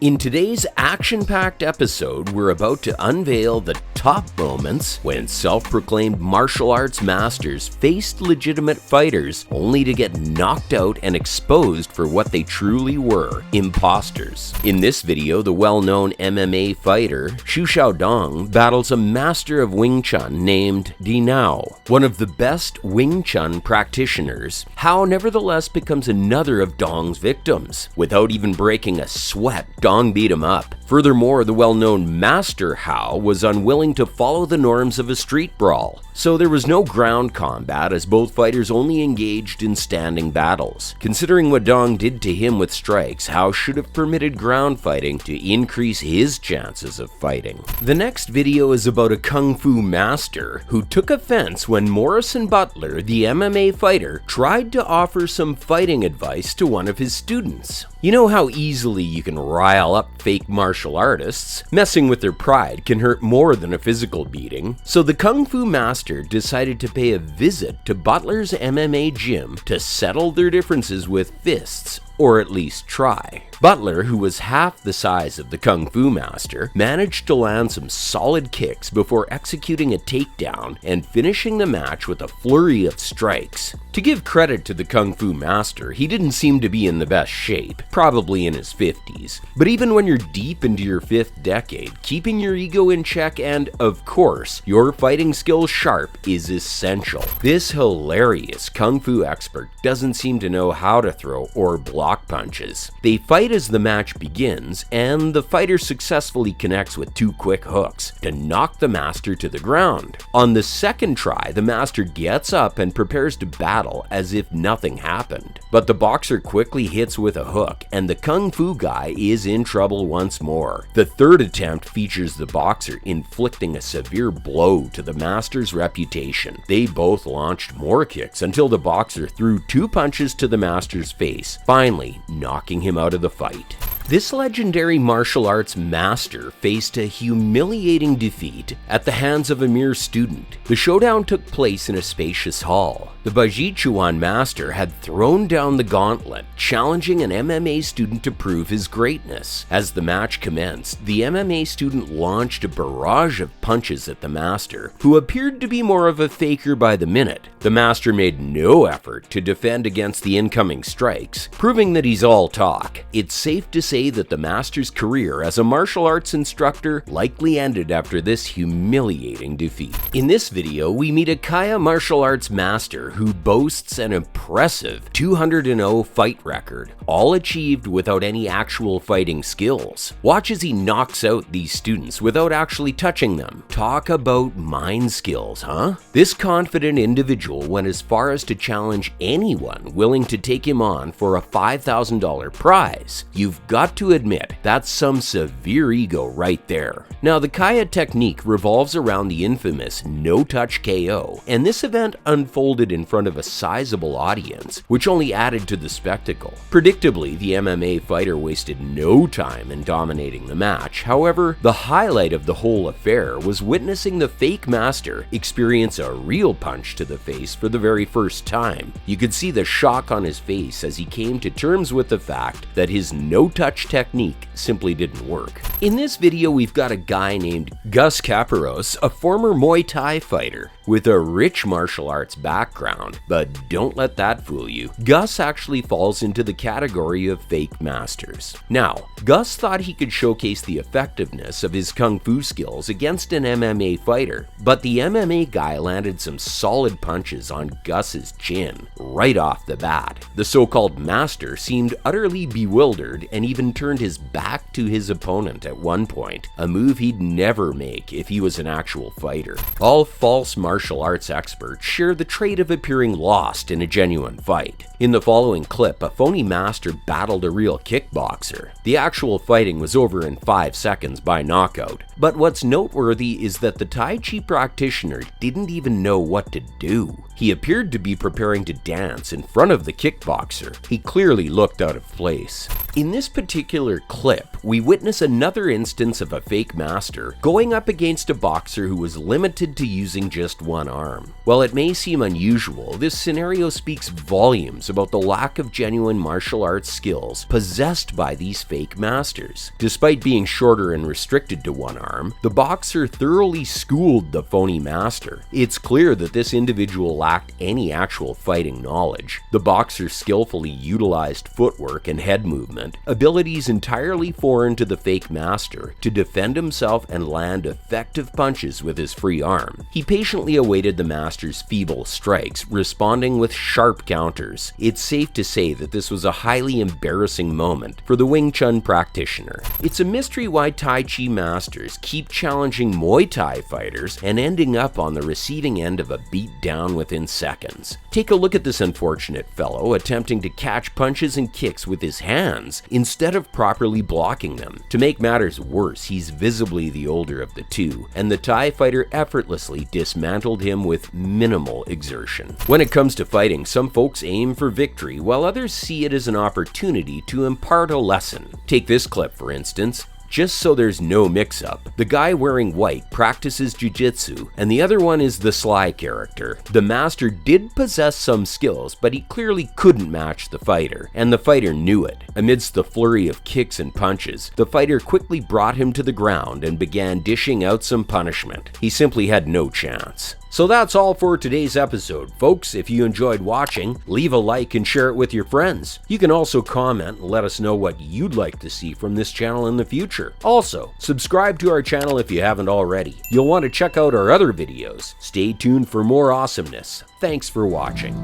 In today's action-packed episode, we're about to unveil the top moments when self-proclaimed martial arts masters faced legitimate fighters only to get knocked out and exposed for what they truly were, imposters. In this video, the well-known MMA fighter Xu Xiaodong battles a master of Wing Chun named Dinao. One of the best Wing Chun practitioners, Hao nevertheless becomes another of Dong's victims. Without even breaking a sweat, Dong beat him up. Furthermore, the well-known master Hao was unwilling to follow the norms of a street brawl, so there was no ground combat as both fighters only engaged in standing battles. Considering what Dong did to him with strikes, Hao should have permitted ground fighting to increase his chances of fighting. The next video is about a kung fu master who took offense when Morrison Butler, the MMA fighter, tried to offer some fighting advice to one of his students. You know how easily you can rile up fake martial artists? Messing with their pride can hurt more than a physical beating. So the Kung Fu Master decided to pay a visit to Butler's MMA gym to settle their differences with fists, or at least try. Butler, who was half the size of the Kung Fu Master, managed to land some solid kicks before executing a takedown and finishing the match with a flurry of strikes. To give credit to the Kung Fu Master, he didn't seem to be in the best shape, probably in his 50s. But even when you're deep into your 5th decade, keeping your ego in check and, of course, your fighting skills sharp is essential. This hilarious Kung Fu expert doesn't seem to know how to throw or block punches. They fight as the match begins, and the fighter successfully connects with 2 quick hooks to knock the master to the ground. On the second try, the master gets up and prepares to battle as if nothing happened. But the boxer quickly hits with a hook, and the Kung Fu guy is in trouble once more. The third attempt features the boxer inflicting a severe blow to the master's reputation. They both launched more kicks until the boxer threw 2 punches to the master's face, finally knocking him out of the fight. This legendary martial arts master faced a humiliating defeat at the hands of a mere student. The showdown took place in a spacious hall. The Baijichuan master had thrown down the gauntlet, challenging an MMA student to prove his greatness. As the match commenced, the MMA student launched a barrage of punches at the master, who appeared to be more of a faker by the minute. The master made no effort to defend against the incoming strikes, proving that he's all talk. It's safe to say that the master's career as a martial arts instructor likely ended after this humiliating defeat. In this video, we meet a Kaya martial arts master who boasts an impressive 200-0 fight record, all achieved without any actual fighting skills. Watch as he knocks out these students without actually touching them. Talk about mind skills, huh? This confident individual went as far as to challenge anyone willing to take him on for a $5,000 prize. You've got to admit, that's some severe ego right there. Now, the Kaya technique revolves around the infamous no-touch KO, and this event unfolded in front of a sizable audience, which only added to the spectacle. Predictably, the MMA fighter wasted no time in dominating the match. However, the highlight of the whole affair was witnessing the fake master experience a real punch to the face for the very first time. You could see the shock on his face as he came to terms with the fact that his no-touch technique simply didn't work. In this video, we've got a guy named Gus Caparros, a former Muay Thai fighter with a rich martial arts background, but don't let that fool you. Gus actually falls into the category of fake masters. Now, Gus thought he could showcase the effectiveness of his kung fu skills against an MMA fighter, but the MMA guy landed some solid punches on Gus's chin right off the bat. The so-called master seemed utterly bewildered and even turned his back to his opponent at one point, a move he'd never make if he was an actual fighter. All false martial arts experts share the trait of appearing lost in a genuine fight. In the following clip, a phony master battled a real kickboxer. The actual fighting was over in 5 seconds by knockout, But what's noteworthy is that the Tai Chi practitioner didn't even know what to do. He appeared to be preparing to dance in front of the kickboxer. He clearly looked out of place. In this particular clip, we witness another instance of a fake master going up against a boxer who was limited to using just one arm. While it may seem unusual, this scenario speaks volumes about the lack of genuine martial arts skills possessed by these fake masters. Despite being shorter and restricted to one arm, the boxer thoroughly schooled the phony master. It's clear that this individual lacked any actual fighting knowledge. The boxer skillfully utilized footwork and head movement, abilities entirely foreign to the fake master, to defend himself and land effective punches with his free arm. He patiently awaited the master's feeble strikes, responding with sharp counters. It's safe to say that this was a highly embarrassing moment for the Wing Chun practitioner. It's a mystery why Tai Chi masters keep challenging Muay Thai fighters and ending up on the receiving end of a beatdown within seconds. Take a look at this unfortunate fellow attempting to catch punches and kicks with his hands instead of properly blocking them. To make matters worse, he's visibly the older of the two, and the Thai fighter effortlessly dismantled him with minimal exertion. When it comes to fighting, some folks aim for victory, while others see it as an opportunity to impart a lesson. Take this clip, for instance. Just so there's no mix-up, the guy wearing white practices jiu-jitsu, and the other one is the sly character. The master did possess some skills, but he clearly couldn't match the fighter, and the fighter knew it. Amidst the flurry of kicks and punches, the fighter quickly brought him to the ground and began dishing out some punishment. He simply had no chance. So that's all for today's episode, folks. If you enjoyed watching, leave a like and share it with your friends. You can also comment and let us know what you'd like to see from this channel in the future. Also, subscribe to our channel if you haven't already. You'll want to check out our other videos. Stay tuned for more awesomeness. Thanks for watching.